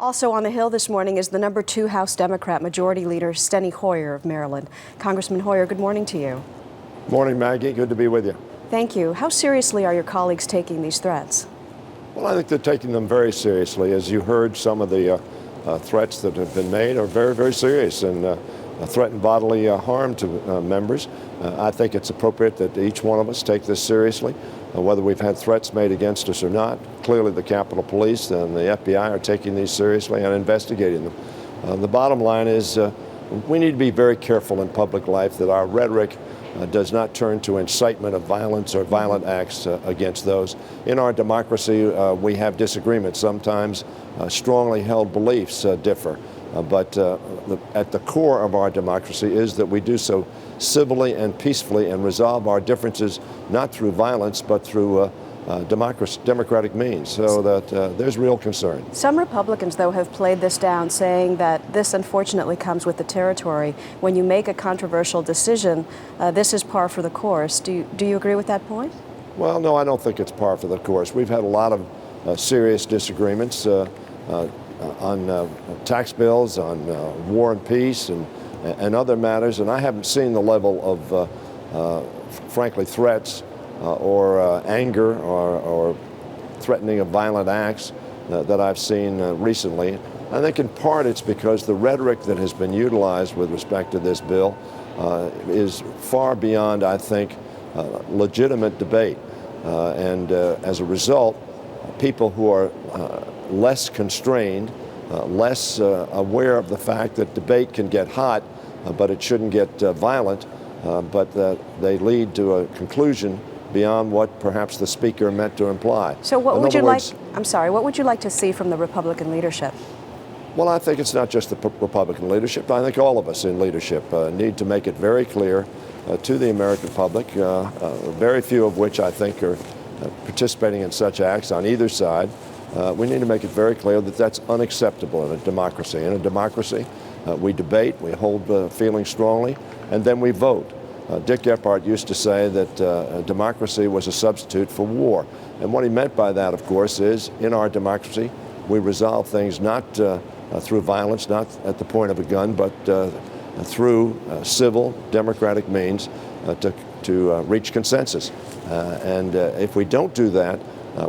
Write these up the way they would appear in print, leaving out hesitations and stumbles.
Also on the Hill this morning is the #2 House Democrat Majority Leader Steny Hoyer of Maryland. Congressman Hoyer, good morning to you. Morning, Maggie. Good to be with you. Thank you. How seriously are your colleagues taking these threats? Well, I think they're taking them very seriously. As you heard, some of the threats that have been made are very, very serious and threaten bodily harm to members. I think it's appropriate that each one of us take this seriously, whether we've had threats made against us or not. Clearly, the Capitol Police and the FBI are taking these seriously and investigating them. The bottom line is we need to be very careful in public life that our rhetoric does not turn to incitement of violence or violent acts against those. In our democracy, we have disagreements. Sometimes strongly held beliefs differ. But at the core of our democracy is that we do so civilly and peacefully and resolve our differences not through violence but through democratic means, so that there's real concern. Some Republicans, though, have played this down, saying that this unfortunately comes with the territory. When you make a controversial decision, this is par for the course. Do you agree with that point? Well, no, I don't think it's par for the course. We've had a lot of serious disagreements on tax bills, on war and peace, and other matters, and I haven't seen the level of, frankly, threats or anger or threatening of violent acts that I've seen recently. I think in part it's because the rhetoric that has been utilized with respect to this bill is far beyond, I think, legitimate debate. And as a result, people who are less constrained, less aware of the fact that debate can get hot, but it shouldn't get violent, but they lead to a conclusion beyond what perhaps the speaker meant to imply. So what would you like, what would you like to see from the Republican leadership? Well, I think it's not just the Republican leadership. I think all of us in leadership need to make it very clear to the American public, very few of which I think are participating in such acts on either side. We need to make it very clear that that's unacceptable in a democracy. In a democracy, we debate, we hold feelings strongly, and then we vote. Dick Gephardt used to say that democracy was a substitute for war. And what he meant by that, of course, is in our democracy, we resolve things not through violence, not at the point of a gun, but through civil, democratic means to reach consensus. And if we don't do that,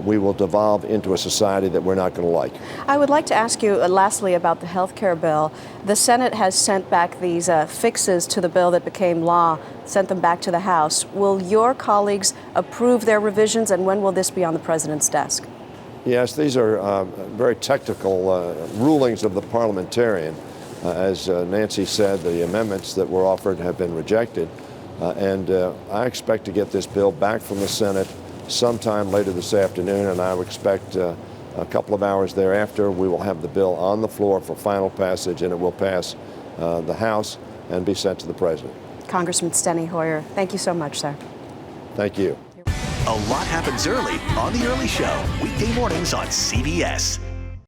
we will devolve into a society that we're not going to like. I would like to ask you lastly about the health care bill. The Senate has sent back these fixes to the bill that became law, sent them back to the House. Will your colleagues approve their revisions, and when will this be on the president's desk? Yes, these are very technical rulings of the parliamentarian. As Nancy said, the amendments that were offered have been rejected, and I expect to get this bill back from the Senate sometime later this afternoon, and I would expect a couple of hours thereafter we will have the bill on the floor for final passage, and it will pass the House and be sent to the President. Congressman Steny Hoyer, thank you so much, sir. Thank you. A lot happens early on The Early Show, weekday mornings on CBS.